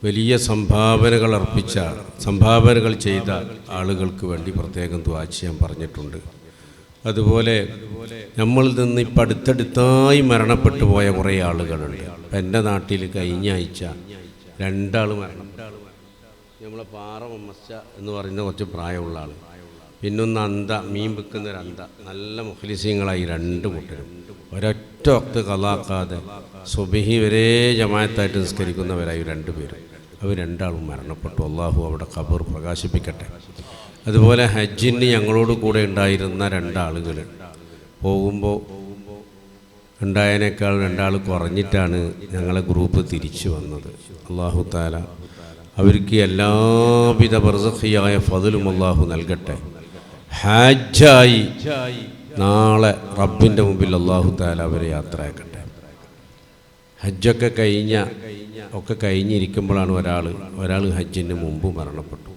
വലിയ സംഭാവനകൾ ചെയ്ത ആളുകൾക്ക് വേണ്ടി പ്രത്യേകം ദുആ ചെയ്യാൻ പറഞ്ഞിട്ടുണ്ട്. അതുപോലെ നമ്മളിൽ നിന്ന് ഇപ്പം അടുത്തടുത്തായി മരണപ്പെട്ടു പോയ കുറേ ആളുകളുണ്ട്. ഇപ്പം എൻ്റെ നാട്ടിൽ കഴിഞ്ഞ ആഴ്ച 2 ആൾ മരണപ്പെട്ടു. നമ്മളെ പാറ മമ്മച്ച എന്ന് പറയുന്ന കുറച്ച് പ്രായമുള്ള ആൾ, പിന്നൊന്ന് മീൻ വിൽക്കുന്ന ഒരു നല്ല മുഖ്ലിസീങ്ങളായി 2 കൂട്ടരും ഒരൊറ്റ വക്ത് ഖളാക്കാതെ സുബ്ഹി വരെ ജമാഅത്തായിട്ട് നിസ്കരിക്കുന്നവരായി 2 പേരും. അവർ 2 ആളും മരണപ്പെട്ടു. അള്ളാഹു അവിടെ ഖബർ പ്രകാശിപ്പിക്കട്ടെ. അതുപോലെ ഹജ്ജിന് ഞങ്ങളോട് കൂടെ ഉണ്ടായിരുന്ന 2 ആളുകൾ പോകുമ്പോൾ ഉണ്ടായതിനേക്കാൾ 2 ആൾ കുറഞ്ഞിട്ടാണ് ഞങ്ങളെ ഗ്രൂപ്പ് തിരിച്ചു വന്നത്. അള്ളാഹു തആല അവർക്ക് എല്ലാവിധ ബർസഖിയായ ഫضലും അള്ളാഹു നൽകട്ടെ. ഹാജായി നാളെ റബ്ബിൻ്റെ മുമ്പിൽ അള്ളാഹു തആല അവരെ യാത്രയാക്കട്ടെ. ഹജ്ജൊക്കെ കഴിഞ്ഞിരിക്കുമ്പോഴാണ് ഒരാൾ ഹജ്ജിന് മുമ്പ് മരണപ്പെട്ടു.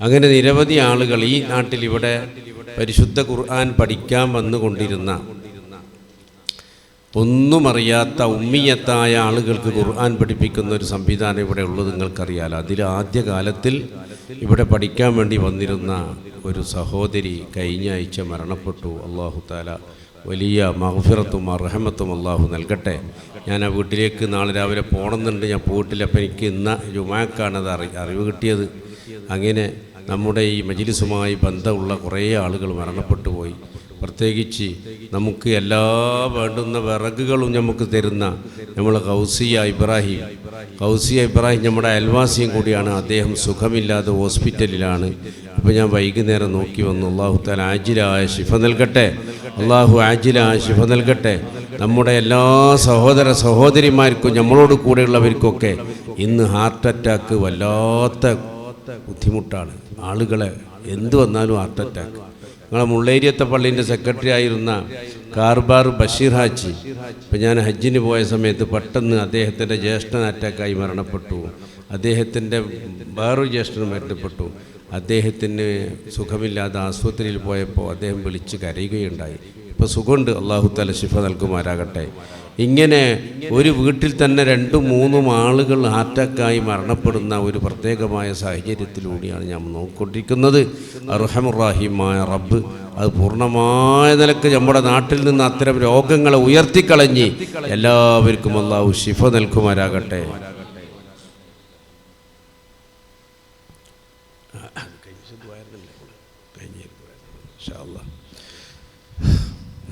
അങ്ങനെ നിരവധി ആളുകൾ ഈ നാട്ടിൽ ഇവിടെ പരിശുദ്ധ ഖുർആൻ പഠിക്കാൻ വന്നുകൊണ്ടിരുന്ന ഒന്നും അറിയാത്ത ഉമ്മിയത്തായ ആളുകൾക്ക് ഖുർആൻ പഠിപ്പിക്കുന്ന ഒരു സംവിധാനം ഇവിടെ ഉള്ളത് നിങ്ങൾക്കറിയാലോ. അതിൽ ആദ്യകാലത്തിൽ ഇവിടെ പഠിക്കാൻ വേണ്ടി വന്നിരുന്ന ഒരു സഹോദരി കഴിഞ്ഞ ആഴ്ച മരണപ്പെട്ടു. അള്ളാഹു തആല വലിയ മഗ്ഫിറത്തും റഹ്മത്തും അള്ളാഹു നൽകട്ടെ. ഞാൻ ആ വീട്ടിലേക്ക് നാളെ രാവിലെ പോകണമെന്നുണ്ട്. ഞാൻ പോയിട്ടില്ല. അപ്പം എനിക്ക് ഇന്ന് ജുമാക്കാണത് അറിവ് കിട്ടിയത്. അങ്ങനെ നമ്മുടെ ഈ മജ്ലിസുമായി ബന്ധമുള്ള കുറേ ആളുകൾ മരണപ്പെട്ടു പോയി. പ്രത്യേകിച്ച് നമുക്ക് എല്ലാ വേണ്ടുന്ന വിറകുകളും നമുക്ക് തരുന്ന നമ്മളെ കൗസിയ ഇബ്രാഹിം നമ്മുടെ അയൽവാസിയും കൂടിയാണ്. അദ്ദേഹം സുഖമില്ലാതെ ഹോസ്പിറ്റലിലാണ്. അപ്പോൾ ഞാൻ വൈകുന്നേരം നോക്കി വന്നു. അള്ളാഹു തആല ആജിലായ ശിഫ നൽകട്ടെ. നമ്മുടെ എല്ലാ സഹോദരിമാർക്കും നമ്മളോട് കൂടെയുള്ളവർക്കൊക്കെ ഇന്ന് ഹാർട്ട് അറ്റാക്ക് വല്ലാത്ത ബുദ്ധിമുട്ടാണ്. ആളുകളെ എന്ത് വന്നാലും ഹാർട്ട് അറ്റാക്ക്. ഞങ്ങളെ മുള്ളേരിയത്തെ പള്ളീൻ്റെ സെക്രട്ടറി ആയിരുന്ന കാർബാർ ബഷീർ ഹാജി, ഇപ്പം ഞാൻ ഹജ്ജിന് പോയ സമയത്ത് പെട്ടെന്ന് അദ്ദേഹത്തിൻ്റെ ജ്യേഷ്ഠൻ അറ്റാക്കായി മരണപ്പെട്ടു. അദ്ദേഹത്തിൻ്റെ വേറൊരു ജ്യേഷ്ഠനും മരണപ്പെട്ടു. അദ്ദേഹത്തിന് സുഖമില്ലാതെ ആശുപത്രിയിൽ പോയപ്പോൾ അദ്ദേഹം വിളിച്ച് കരയുകയുണ്ടായി. ഇപ്പോൾ സുഖമുണ്ട്. അള്ളാഹു തആല ശിഫ നൽകുമാരാകട്ടെ. ഇങ്ങനെ ഒരു വീട്ടിൽ തന്നെ 2-3 ആളുകൾ ഹാർട്ടറ്റാക്കായി മരണപ്പെടുന്ന ഒരു പ്രത്യേകമായ സാഹചര്യത്തിലൂടെയാണ് ഞാൻ നോക്കിക്കൊണ്ടിരിക്കുന്നത്. അർഹമുർ റഹീമായ റബ്ബ് അത് പൂർണ്ണമായ നിലക്ക് നമ്മുടെ നാട്ടിൽ നിന്ന് അത്തരം രോഗങ്ങളെ ഉയർത്തിക്കളഞ്ഞ് എല്ലാവർക്കും അള്ളാഹു ശിഫ നൽകുമാരാകട്ടെ.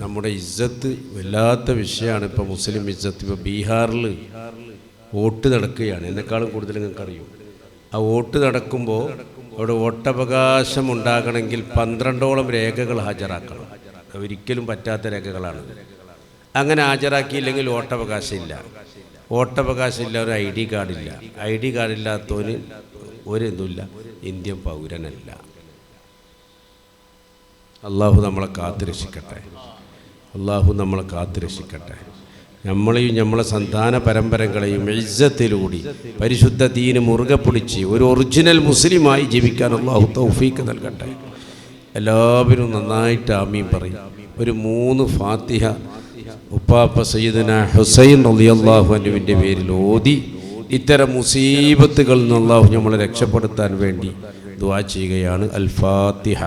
നമ്മുടെ ഇസ്സത്ത് വല്ലാത്ത വിഷയമാണ്. ഇപ്പോൾ മുസ്ലിം ഇസ്സത്ത്. ഇപ്പോൾ ബീഹാറിൽ വോട്ട് നടക്കുകയാണ്. എന്നെക്കാളും കൂടുതൽ നിങ്ങൾക്കറിയും. ആ വോട്ട് നടക്കുമ്പോൾ അവിടെ വോട്ടവകാശം ഉണ്ടാകണമെങ്കിൽ 12ഓളം രേഖകൾ ഹാജരാക്കണം. ഒരിക്കലും പറ്റാത്ത രേഖകളാണ്. അങ്ങനെ ഹാജരാക്കിയില്ലെങ്കിൽ വോട്ടവകാശമില്ല. ഒരു ID കാർഡില്ല. ID കാർഡില്ലാത്തവന് ഒരിതുമില്ല, ഇന്ത്യൻ പൗരനല്ല. അള്ളാഹു നമ്മളെ കാത്തുരക്ഷിക്കട്ടെ. നമ്മളെയും നമ്മളെ സന്താന പരമ്പരകളെയും ഇസ്സത്തിലൂടി പരിശുദ്ധ ദീന് മുറുകെ പിടിച്ച് ഒരു ഒറിജിനൽ മുസ്ലിമായി ജീവിക്കാൻ അള്ളാഹു തൗഫീക്ക് നൽകട്ടെ. എല്ലാവരും നന്നായിട്ട് ആമീൻ പറയും. ഒരു 3 ഫാത്തിഹ ഉപ്പാപ്പ സയ്യിദന ഹുസൈൻ റളിയല്ലാഹു അൻഹുവിൻ്റെ പേരിൽ ഓതി ഇത്തരം മുസീബത്തുകളിൽ നിന്ന് അള്ളാഹു നമ്മളെ രക്ഷപ്പെടുത്താൻ വേണ്ടി ദുആ ചെയ്യുകയാണ്. അൽ ഫാത്തിഹ.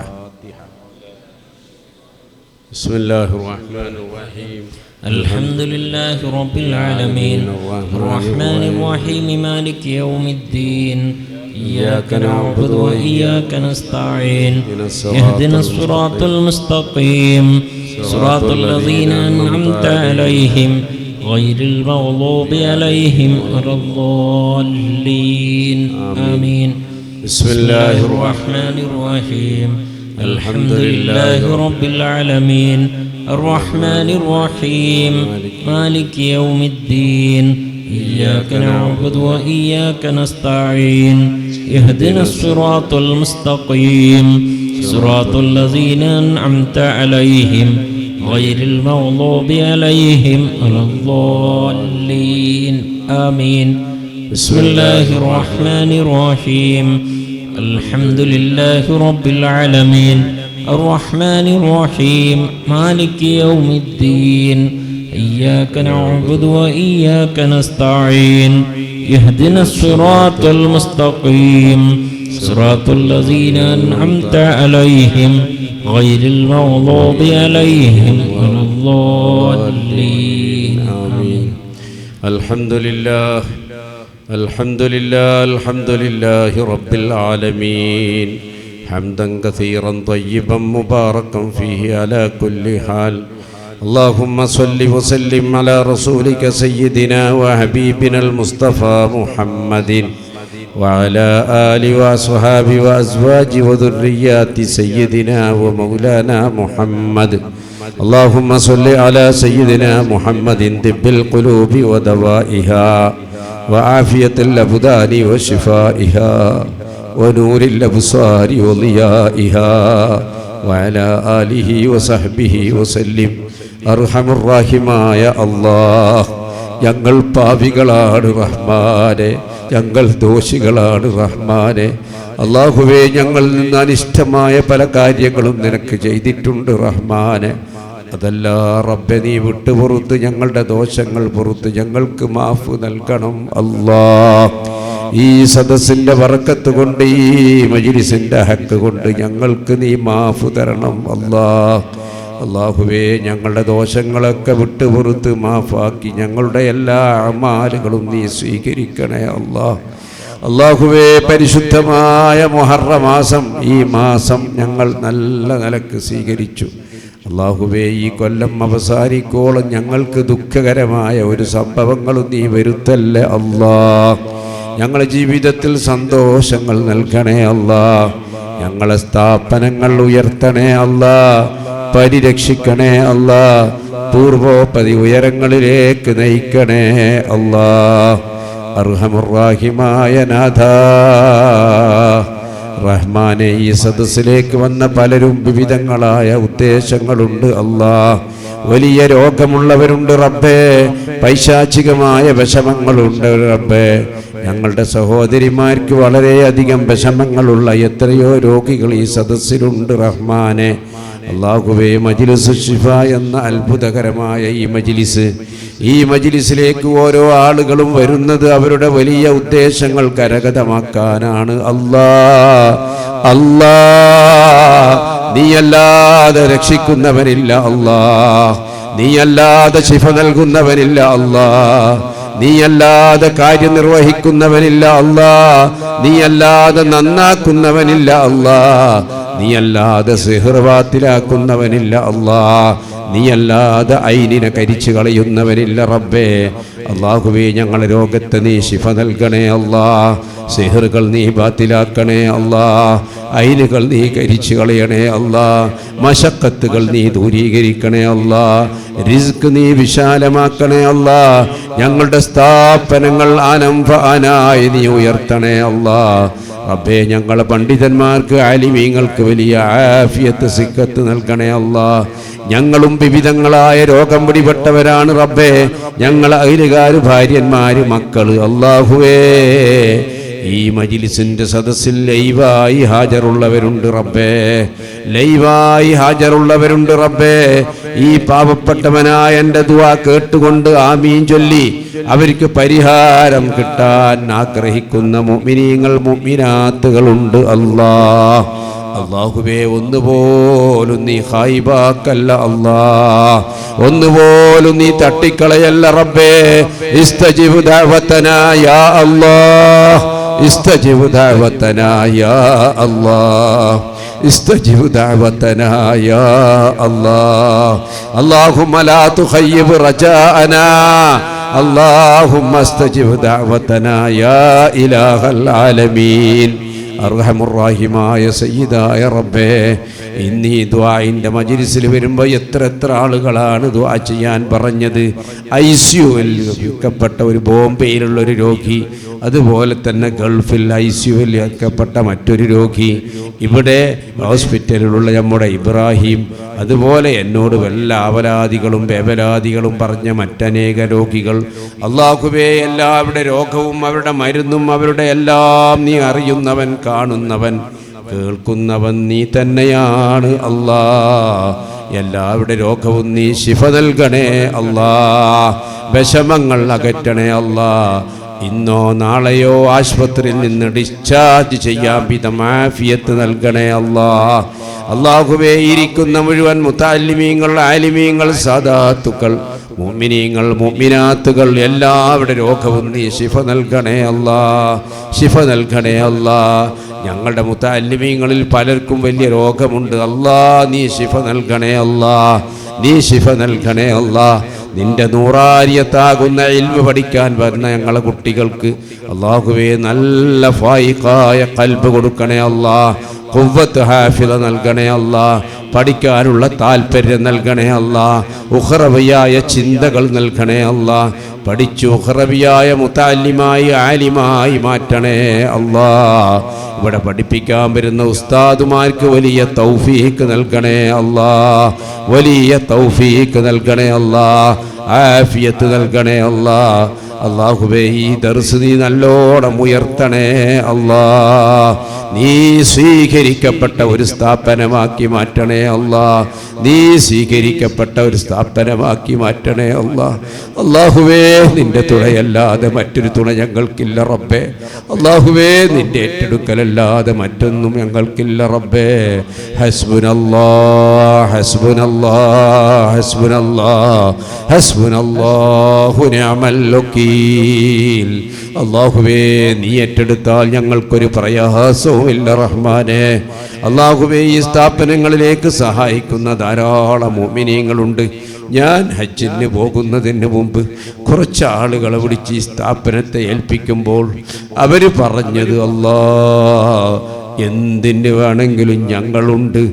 ബിസ്മില്ലാഹിർ റഹ്മാനിർ റഹീം. അൽഹംദുലില്ലാഹി റബ്ബിൽ ആലമീൻ റഹ്മാനിർ റഹീം മാലികി യൗമിദ്ദീൻ ഇയ്യാക നഅ്ബുദു വഇയ്യാക നസ്തഈൻ ഇഹ്ദിനസ് സിറാത്തൽ മുസ്തഖീം സിറാത്തൽ ലദീന അൻഅംത അലൈഹിം ഗൈറിൽ മഗ്ദൂബി അലൈഹിം വലദ്ദാല്ലീൻ ആമീൻ. ബിസ്മില്ലാഹിർ റഹ്മാനിർ റഹീം. അൽഹംദുലില്ലാഹി റബ്ബിൽ ആലമീൻ الرحمن الرحيم مالك يوم الدين إياك نعبد وإياك نستعين اهدنا الصراط المستقيم صراط الذين أنعمت عليهم غير المغضوب عليهم ولا الضالين آمين. بسم الله الرحمن الرحيم. الحمد لله رب العالمين الرحمن الرحيم مالك يوم الدين إياك نعبد وإياك نستعين اهدنا الصراط المستقيم صراط الذين أنعمت عليهم غير المغضوب عليهم ولا الضالين آمين. الحمد لله الحمد لله الحمد لله رب العالمين حمدا كثيرا طيبا مباركا فيه على كل حال. اللهم صل وسلم على رسولك سيدنا وحبيبنا المصطفى محمد وعلى آله وأصحابه وأزواجه وذريات سيدنا ومولانا محمد. اللهم صل على سيدنا محمد طب القلوب ودوائها وعافية الأبدان وشفائها ونور الأبصار وضيائها وعلى آله وصحبه وسلم. അർഹമുർറഹീമായ അല്ലാഹ്, ഞങ്ങൾ പാപികളാണ് റഹ്മാനെ, ഞങ്ങൾ ദോഷികളാണ് റഹ്മാനെ. അല്ലാഹുവേ, ഞങ്ങളിൽ നിന്ന് അനിഷ്ടമായ പല കാര്യങ്ങളും നിനക്ക് ചെയ്തിട്ടുണ്ട് റഹ്മാനെ. അതല്ല റബ്ബെ, നീ വിട്ടുപുറത്ത് ഞങ്ങളുടെ ദോഷങ്ങൾ പുറത്ത് ഞങ്ങൾക്ക് മാഫ് നൽകണം അല്ലാഹ്. ഈ സദസ്സിൻ്റെ ബറക്കത്ത് കൊണ്ട്, ഈ മജ്‌ലിസിൻ്റെ ഹക്ക് കൊണ്ട് ഞങ്ങൾക്ക് നീ മാഫ് തരണം അല്ലാഹ്. അല്ലാഹുവേ, ഞങ്ങളുടെ ദോഷങ്ങളൊക്കെ വിട്ടുപുറത്ത് മാഫാക്കി ഞങ്ങളുടെ എല്ലാ അമാലുകളും നീ സ്വീകരിക്കണേ അല്ലാഹ്. അല്ലാഹുവേ, പരിശുദ്ധമായ മുഹറം മാസം, ഈ മാസം ഞങ്ങൾ നല്ല നിലക്ക് സ്വീകരിച്ചു. അല്ലാഹുവേ, ഈ കൊല്ലം അവസാനിക്കോളം ഞങ്ങൾക്ക് ദുഃഖകരമായ ഒരു സംഭവങ്ങളും നീ വരുത്തല്ലേ അല്ലാഹ്. ഞങ്ങളുടെ ജീവിതത്തിൽ സന്തോഷങ്ങൾ നൽകണേ അല്ലാഹ്. ഞങ്ങളെ സ്ഥാപനങ്ങൾ ഉയർത്തണേ അല്ലാഹ്, പരിരക്ഷിക്കണേ അല്ലാഹ്, പൂർവോപരി ഉയരങ്ങളിലേക്ക് നയിക്കണേ അല്ലാഹ്. അർഹമുർറഹീമായ നാഥാ റഹ്മാനെ, ഈ സദസ്സിലേക്ക് വന്ന പലരും വിവിധങ്ങളായ ഉദ്ദേശങ്ങളുണ്ട് അല്ലാഹ്. വലിയ രോഗമുള്ളവരുണ്ട് റബ്ബേ, പൈശാചികമായ വിഷമങ്ങളുണ്ട് റബ്ബേ. ഞങ്ങളുടെ സഹോദരിമാർക്ക് വളരെയധികം വിഷമങ്ങളുള്ള എത്രയോ രോഗികൾ ഈ സദസ്സിലുണ്ട് റഹ്മാനെ. അല്ലാഹുവേ, മജ്‌ലിസ് ശിഫ എന്ന അത്ഭുതകരമായ ഈ മജ്‌ലിസിലേക്ക് ഓരോ ആളുകളും വരുന്നത് അവരുടെ വലിയ ഉദ്ദേശങ്ങൾ കരഗതമാക്കാനാണ്. അല്ലാ, നീയല്ലാതെ രക്ഷിക്കുന്നവനില്ല അല്ലാ, നീയല്ലാതെ ശിഫ നൽകുന്നവനില്ല അല്ലാ, നീയല്ലാതെ കാര്യം നിർവഹിക്കുന്നവനില്ല അല്ലാ, നീയല്ലാതെ നന്നാക്കുന്നവനില്ല അല്ലാ, നീയല്ലാതെ സിഹ്ർ ബാത്തിലാക്കുന്നവനില്ല അല്ലാ, നീയല്ലാതെ ഐനിനെ കരിച്ചു കളയുന്നവനില്ല റബ്ബേ. അല്ലാഹുവേ, ഞങ്ങളെ രോഗത്തെ നീ ശിഫ നൽകണേ അല്ലാ, സിഹ്റുകൾ നീ ബാത്തിലാക്കണേ അല്ലാ, ഐനുകൾ നീ കരിച്ചു കളയണേ അല്ലാ, മശക്കത്തുകൾ നീ ദൂരീകരിക്കണേ അല്ലാ, റിസ്ക് നീ വിശാലമാക്കണേ അല്ലാ. ഞങ്ങളുടെ സ്ഥാപനങ്ങൾ ആനംഫാനായി നീ ഉയർത്തണേ അല്ലാ റബ്ബേ. ഞങ്ങളെ പണ്ഡിതന്മാർക്ക് ആലിമീങ്ങൾക്ക് വലിയ ആഫിയത്ത് സിക്കത്ത് നൽകണേ അല്ലാ. ഞങ്ങളും വിവിധങ്ങളായ രോഗം പിടിപെട്ടവരാണ് റബ്ബേ. ഞങ്ങളെ അയലുകാര്, ഭാര്യന്മാര്, മക്കള്. അല്ലാഹുവേ, ഈ മജ്‌ലിസിന്റെ സദസ്സിൽ ലൈവായി ഹാജറുള്ളവരുണ്ട് റബ്ബേ, ലൈവായി ഹാജറുള്ളവരുണ്ട് റബ്ബേ. ഈ പാവപ്പെട്ടവനായ എൻ്റെ ദുആ കേട്ടുകൊണ്ട് ആമീൻ ചൊല്ലി അവർക്ക് പരിഹാരം കിട്ടാൻ ആഗ്രഹിക്കുന്ന മുഅ്മിനീങ്ങൾ, മുഅ്മിനാത്തുകളുണ്ട് അല്ലാഹ്. അല്ലാഹുവേ, ഒന്നുപോലും നീ ഖായിബാക്കല്ല അല്ലാഹ്, ഒന്നുപോലും നീ തട്ടിക്കളയല്ല റബ്ബേ. ഇസ്തജിബ് ദഅവതനാ യാ അല്ലാഹ്, ഇസ്തജിബ് ദഅവതനാ യാ അല്ലാഹ്, ഇസ്തജിബ് ദഅവതനാ യാ അല്ലാഹ്. അല്ലാഹുമ്മ ലാ തുഖയ്യിബ് റജാഅനാ, അല്ലാഹുമ്മ ഇസ്തജിബ് ദഅവതനാ യാ ഇലാഹൽ ആലമീൻ. അർഹമുർറഹീമായ സയ്യിദായ റബ്ബേ, ഇന്ന് ഈ ദുആഇൻ്റെ മജ്‌ലിസിൽ വരുമ്പോൾ എത്ര ആളുകളാണ് ദുആ ചെയ്യാൻ പറഞ്ഞത്. ICUവിൽ വെക്കപ്പെട്ട ഒരു ബോംബെയിലുള്ളൊരു രോഗി, അതുപോലെ തന്നെ ഗൾഫിൽ ICUവിൽ വെക്കപ്പെട്ട മറ്റൊരു രോഗി, ഇവിടെ ഹോസ്പിറ്റലിലുള്ള നമ്മുടെ ഇബ്രാഹിം, അതുപോലെ എന്നോട് വല്ല അവലാദികളും വേവലാദികളും പറഞ്ഞ മറ്റനേക രോഗികൾ. അല്ലാഹുവേ, എല്ലാവരുടെ രോഗവും അവരുടെ മരുന്നും അവരുടെ എല്ലാം നീ അറിയുന്നവൻ, കാണുന്നവൻ, കേൾക്കുന്നവൻ നീ തന്നെയാണ് അല്ലാ. എല്ലാവരുടെ രോഗവും നീ ശിഫ നൽകണേ അല്ലാ, വിഷമങ്ങൾ അകറ്റണേ അല്ലാ, ഇന്നോ നാളെയോ ആശുപത്രിയിൽ നിന്ന് ഡിസ്ചാർജ് ചെയ്യാൻ വിധം ആഫിയത്ത് നൽകണേ അല്ലാ. അല്ലാഹുവേ, ഇരിക്കുന്ന മുഴുവൻ മുതഅല്ലിമീങ്ങൾ, ആലിമീങ്ങൾ, സാദാത്തുക്കൾ, മുഅ്മിനീങ്ങൾ, മുഅ്മിനാത്തുകൾ എല്ലാവരുടെ രോഗവും നീ ശിഫ നൽകണേ അല്ലാ, ശിഫ നൽകണേ അല്ലാ. ഞങ്ങളുടെ മുതഅല്ലിമീങ്ങളിൽ പലർക്കും വലിയ രോഗമുണ്ട്. അല്ലാ, നീ ശിഫ നൽകണേ അല്ലാ, നീ ശിഫ നൽകണേ അല്ലാ. നിന്റെ നൂറാരിയത്താകുന്ന ഇൽമു പഠിക്കാൻ വരുന്ന ഞങ്ങളെ കുട്ടികൾക്ക് അല്ലാഹുവേ നല്ല ഫായിഖായ ഖൽബ് കൊടുക്കണേ അല്ലാ, ഖുവ്വത്ത് ഹാഫിള നൽകണേ അല്ലാ, പഠിക്കാനുള്ള താല്പര്യം നൽകണേ അല്ലാ, ഉഖറവിയായ ചിന്തകൾ നൽകണേ അല്ലാ, പഠിച്ചു ഉഖറവിയായ മുതഅല്ലിമായി ആലിമായി മാറ്റണേ അല്ലാ. ഇവിടെ പഠിപ്പിക്കാൻ വരുന്ന ഉസ്താദുമാർക്ക് വലിയ തൗഫീഖ് നൽകണേ അല്ലാ, വലിയ തൗഫീഖ് നൽകണേ അല്ലാ, ആഫിയത്ത് നൽകണേ അല്ലാ. അല്ലാഹുവേ, ഈ ദർസ് നീ നല്ലോണം ഉയർത്തണേ അല്ലാ, നീ സ്വീകരിക്കപ്പെട്ട ഒരു സ്ഥാപനമാക്കി മാറ്റണേ അല്ലാ, നീ സ്വീകരിക്കപ്പെട്ട ഒരു സ്ഥാപനമാക്കി മാറ്റണേ അല്ലാ. അല്ലാഹുവേ, നിന്റെ തുണയല്ലാതെ മറ്റൊരു തുണ ഞങ്ങൾക്കില്ല റബ്ബേ. അല്ലാഹുവേ, നിന്റെ ഏറ്റെടുക്കലല്ലാതെ മറ്റൊന്നും ഞങ്ങൾക്കില്ല റബ്ബേ. ഹസ്ബുനല്ലാഹ് ഹസ്ബുനല്ലാഹ് ഹസ്ബുനല്ലാഹ് ഹസ്ബുനല്ലാഹു നിഅമൽ വകീൽ. അല്ലാഹുവേ, നീ ഏറ്റെടുത്താൽ ഞങ്ങൾക്കൊരു പ്രയാസവും ഇല്ല റഹ്മാനെ. അല്ലാഹുവേ, ഈ സ്ഥാപനങ്ങളിലേക്ക് സഹായിക്കുന്ന ധാരാളം മുഅ്മിനീങ്ങളുണ്ട്. ഞാൻ ഹജ്ജിന് പോകുന്നതിന് മുമ്പ് കുറച്ച് ആളുകളെ വിളിച്ച് ഈ സ്ഥാപനത്തെ ഏൽപ്പിക്കുമ്പോൾ അവർ പറഞ്ഞത്, അല്ലാ, എന്തിന് വേണമെങ്കിലും ഞങ്ങളുണ്ട്,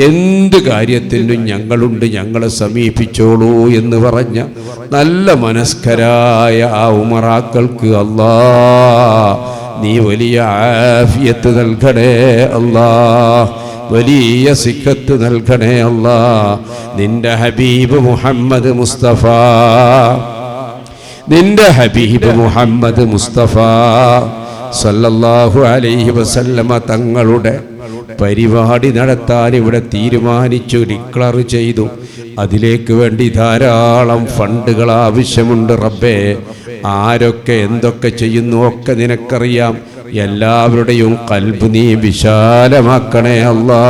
എന്ത് കാര്യത്തിനും ഞങ്ങളുണ്ട്, ഞങ്ങളെ സമീപിച്ചോളൂ എന്ന് പറഞ്ഞ നല്ല മനസ്കരായ ആ ഉമറാക്കൾക്ക് അല്ലാ നീ വലിയ ആഫിയത്ത് നൽകണേ അല്ലാ, വലിയ സിഖത്ത് നൽകണേ അല്ലാ. നിന്റെ ഹബീബ് മുഹമ്മദ് മുസ്തഫ, നിന്റെ ഹബീബ് മുഹമ്മദ് മുസ്തഫ സല്ലല്ലാഹു അലൈഹി വസല്ലമ തങ്ങളുടെ പരിപാടി നടത്താൻ ഇവിടെ തീരുമാനിച്ചു, ഡിക്ലർ ചെയ്തു. അതിലേക്ക് വേണ്ടി ധാരാളം ഫണ്ടുകൾ ആവശ്യമുണ്ട് റബ്ബേ. ആരൊക്കെ എന്തൊക്കെ ചെയ്യുന്നു ഒക്കെ നിനക്കറിയാം. എല്ലാവരുടെയും ഖൽബ് നീ വിശാലമാക്കണേ അല്ലാ,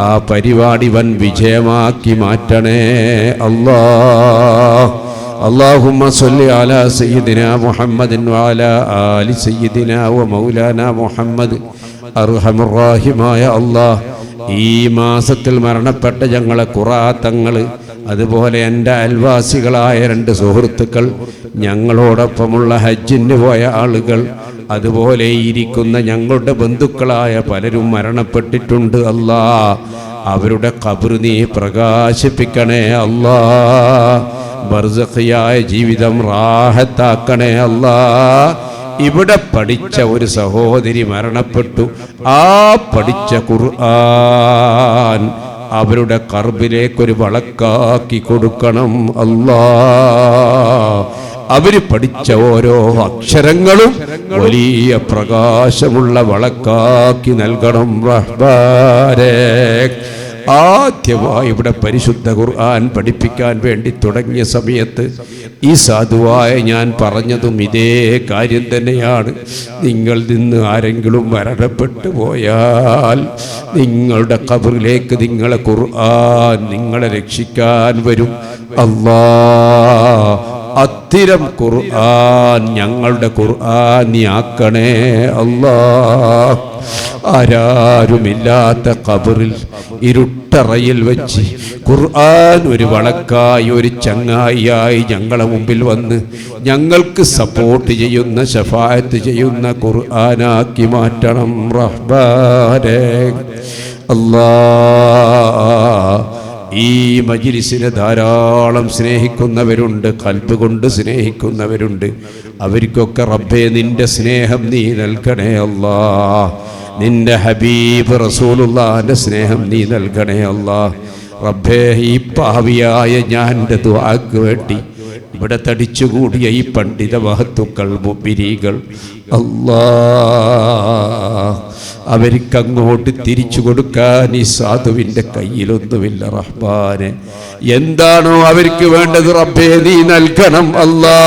ആ പരിപാടി വൻ വിജയമാക്കി മാറ്റണേ അല്ലാ. اللهم صل على سيدنا محمد وعلى آل سيدنا ومولانا محمد أرحم الراحمين يا الله. ഈ മാസത്തിൽ മരണപ്പെട്ട ഞങ്ങളെ ഖുറാത്തങ്ങൾ, അതുപോലെ എൻ്റെ അയൽവാസികളായ 2 സുഹൃത്തുക്കൾ, ഞങ്ങളോടൊപ്പമുള്ള ഹജ്ജിന് പോയ ആളുകൾ, അതുപോലെ ഇരിക്കുന്ന ഞങ്ങളുടെ ബന്ധുക്കളായ പലരും മരണപ്പെട്ടിട്ടുണ്ട് അല്ലാ. അവരുടെ ഖബർ നീ പ്രകാശിപ്പിക്കണേ അല്ലാ, ബർസഖിയായ ജീവിതം റാഹത്താക്കണേ അല്ലാ. ഇവിടെ പഠിച്ച ഒരു സഹോദരി മരണപ്പെട്ടു. ആ പഠിച്ച ഖുർആൻ അവരുടെ ഖൽബിലേക്കൊരു വളക്കാക്കി കൊടുക്കണം അല്ലാ. അവര് പഠിച്ച ഓരോ അക്ഷരങ്ങളും വലിയ പ്രകാശമുള്ള വളക്കാക്കി നൽകണം റഹ്മാനേ. ആദ്യമായി ഇവിടെ പരിശുദ്ധ ഖുർആൻ പഠിപ്പിക്കാൻ വേണ്ടി തുടങ്ങിയ സമയത്ത് ഈ സാധുവായ ഞാൻ പറഞ്ഞതും ഇതേ കാര്യം തന്നെയാണ്. നിങ്ങൾ നിന്ന് ആരെങ്കിലും മരണപ്പെട്ടു പോയാൽ നിങ്ങളുടെ ഖബറിലേക്ക് നിങ്ങളെ ഖുർആൻ നിങ്ങളെ രക്ഷിക്കാൻ വരും അല്ലാ. അത്തിരം ഖുർആൻ ഞങ്ങളുടെ ഖുർആൻ നീ ആക്കണേ അല്ലാ. ആരാരുമില്ലാത്ത ഖബറിൽ ഇരുട്ടറയിൽ വെച്ച് ഖുർആൻ ഒരു വളക്കായി ഒരു ചങ്ങായിയായി ഞങ്ങളെ മുമ്പിൽ വന്ന് ഞങ്ങൾക്ക് സപ്പോർട്ട് ചെയ്യുന്ന, ശഫാഅത്ത് ചെയ്യുന്ന ഖുർആനാക്കി മാറ്റണം റഹ്മാനേ അല്ലാ. ഈ മജ്ലിസിനെ ധാരാളം സ്നേഹിക്കുന്നവരുണ്ട്, ഖൽബ് കൊണ്ട് സ്നേഹിക്കുന്നവരുണ്ട്. അവർക്കൊക്കെ റബ്ബേ നിന്റെ സ്നേഹം നീ നൽകണേ അല്ലാ. നിന്റെ ഹബീബ് റസൂലുള്ളാഹിന്റെ സ്നേഹം നീ നൽകണേ അല്ലാ. റബ്ബേ, ഈ പാവിയായ ഞാൻ്റെ ദുആക്ക് വേണ്ടി ഇവിടെ തടിച്ചുകൂടിയ ഈ പണ്ഡിത മഹത്തുക്കൾ, മുഅ്മിനീകൾ അല്ലാ, അവർക്കങ്ങോട്ട് തിരിച്ചു കൊടുക്കാൻ ഈ സാധുവിൻ്റെ കയ്യിലൊന്നുമില്ല റഹ്മാനെ. എന്താണോ അവർക്ക് വേണ്ടത് റബ്ബേ നീ നൽകണം അല്ലാ,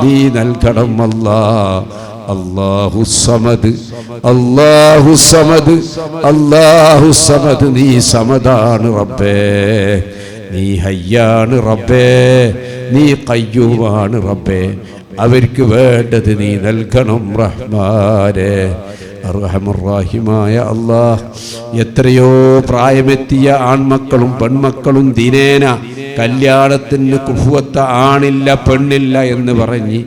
നീ നൽകണം അല്ലാ. അല്ലാഹു സമദ്, അല്ലാഹു സമദ്, അല്ലാഹു സമദ്. നീ സമദാണ് റബ്ബേ, നീ ഹയ്യാണ് റബ്ബേ, നീ ഖയ്യൂമാണ് റബ്ബേ. അവർക്ക് വേണ്ടത് നീ നൽകണം റഹ്മാനെ. അർഹമുർറാഹിമായ അല്ലാഹ്, എത്രയോ പ്രായമെത്തിയ ആൺമക്കളും പെൺമക്കളും ദിനേന കല്യാണത്തിന് കുഫുവത്ത ആണില്ല പെണ്ണില്ല എന്ന് പറഞ്ഞ്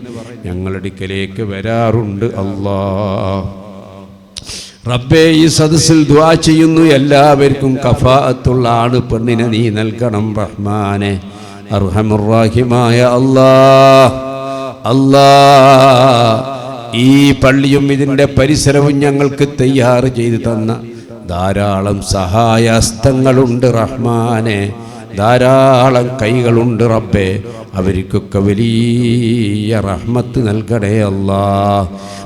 ഞങ്ങളുടെ അടുക്കലേക്ക് വരാറുണ്ട്. അല്ലാഹ് റബ്ബേ, ഈ സദസ്സിൽ ദുആ ചെയ്യുന്നു, എല്ലാവർക്കും കഫാഅത്തുള്ള ആണ് പെണ്ണിനെ നീ നൽകണം റഹ്മാനെ. അർഹമുർറാഹിമായ അല്ലാഹ്, അല്ലാഹ് ഈ പള്ളിയും ഇതിൻ്റെ പരിസരവും ഞങ്ങൾക്ക് തയ്യാറ് ചെയ്തു തന്ന ധാരാളം സഹായഹസ്തങ്ങളുണ്ട് റഹ്മാനെ, ധാരാളം കൈകളുണ്ട് റബ്ബേ. അവർക്കൊക്കെ വലിയ റഹ്മത്ത് നൽകണേ അല്ലാഹ്.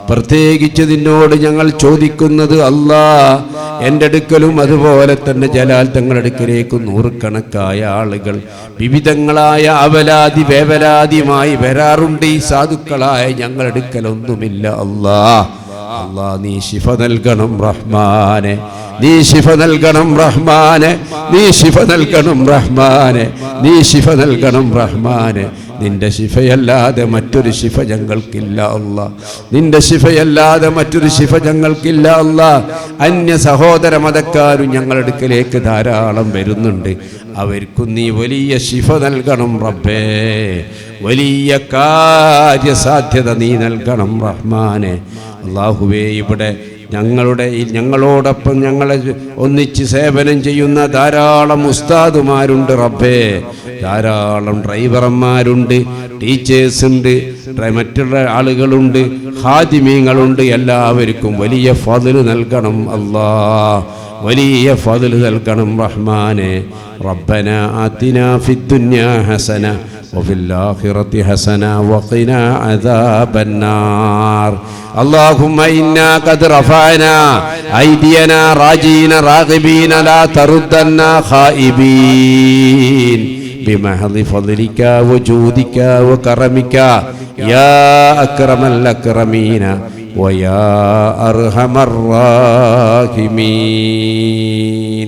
പ്രത്യേകിച്ച് നിന്നോട് ഞങ്ങൾ ചോദിക്കുന്നത് അല്ലാഹ്, എൻ്റെ അടുക്കലും അതുപോലെ തന്നെ ജലാൽ തങ്ങളുടെ അടുക്കലേക്ക് നൂറുകണക്കായ ആളുകൾ വിവിധങ്ങളായ അവലാതി വേവലാതിയുമായി വരാറുണ്ട്. ഈ സാധുക്കളായ ഞങ്ങളുടെ അടുക്കലൊന്നുമില്ല അല്ലാഹ്. അല്ലാഹ് നീ ശിഫ നൽകണം റഹ്മാനെ, നീ ശിഫ നൽകണം റഹ്മാനെ, നീ ശിഫ നൽകണം റഹ്മാനെ, നീ ശിഫ നൽകണം റഹ്മാനെ. നിന്റെ ശിഫയല്ലാതെ മറ്റൊരു ശിഫ ഞങ്ങൾക്കില്ല അല്ലാഹ്, നിന്റെ ശിഫയല്ലാതെ മറ്റൊരു ശിഫ ഞങ്ങൾക്കില്ല അല്ലാഹ്. അന്യ സഹോദര മതക്കാരും ഞങ്ങളുടെ അടുക്കലേക്ക് ധാരാളം വരുന്നുണ്ട്. അവർക്കും നീ വലിയ ശിഫ നൽകണം റബ്ബേ, വലിയ കാര്യസാധ്യത നീ നൽകണം റഹ്മാനെ. അല്ലാഹുവേ, ഇവിടെ ഞങ്ങളോടൊപ്പം ഞങ്ങളെ ഒന്നിച്ച് സേവനം ചെയ്യുന്ന ധാരാളം ഉസ്താദുമാരുണ്ട് റബ്ബേ, ധാരാളം ഡ്രൈവർമാരുണ്ട്, ടീച്ചേഴ്സുണ്ട്, മറ്റുള്ള ആളുകളുണ്ട്, ഹാദിമീങ്ങളുണ്ട്. എല്ലാവർക്കും വലിയ ഫദ്ല് നൽകണം അല്ലാഹ്, വലിയ ഫദ്ല് നൽകണം റഹ്മാനെ. റബ്ബന ആതിനാ ഫിദ്ദുനിയാ ഹസന വഫിൽ ആഖിറതി ഹസന വഖിനാ അദാബന്നാർ. اللهم إنا قد رفعنا أيدينا راجين راغبين لا تردنا خائبين بمحض فضلك وجودك وكرمك يا أكرم الأكرمين ويا أرحم الراحمين.